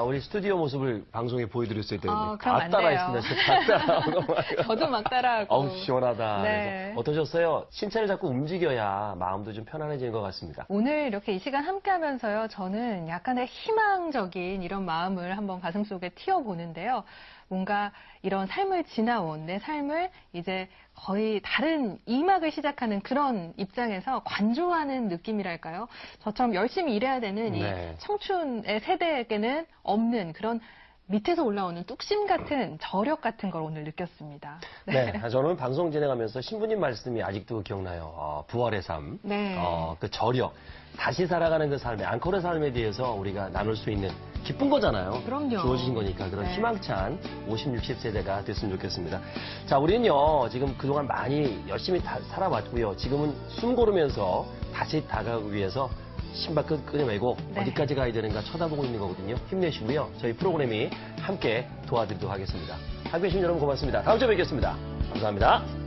우리 스튜디오 모습을 방송에 보여드렸어야 되는데 그럼 다 안 따라했습니다. 진짜 다 따라하고. 저도 막 따라하고. 어우, 시원하다. 네. 그래서 어떠셨어요? 신체를 자꾸 움직여야 마음도 좀 편안해지는 것 같습니다. 오늘 이렇게 이 시간 함께 하면서요, 저는 약간의 희망적인 이런 마음을 한번 가슴속에 틔워보는데요. 뭔가 이런 삶을 지나온 내 삶을 이제 거의 다른 2막을 시작하는 그런 입장에서 관조하는 느낌이랄까요? 저처럼 열심히 일해야 되는 이 네. 청춘의 세대에게는 없는 그런 밑에서 올라오는 뚝심 같은 저력 같은 걸 오늘 느꼈습니다. 네. 저는 방송 진행하면서 신부님 말씀이 아직도 기억나요. 부활의 삶, 네. 그 저력, 다시 살아가는 그 삶의 앙코르 삶에 대해서 우리가 나눌 수 있는 기쁜 거잖아요. 그럼요. 주어지신 거니까 그런 네. 희망찬 50, 60세대가 됐으면 좋겠습니다. 자, 우리는요 지금 그동안 많이 열심히 살아왔고요. 지금은 숨 고르면서 다시 다가가기 위해서 신발 끄내매고 네. 어디까지 가야 되는가 쳐다보고 있는 거거든요. 힘내시고요. 저희 프로그램이 함께 도와드리도록 하겠습니다. 함께해 주신 여러분 고맙습니다. 다음 주에 뵙겠습니다. 감사합니다.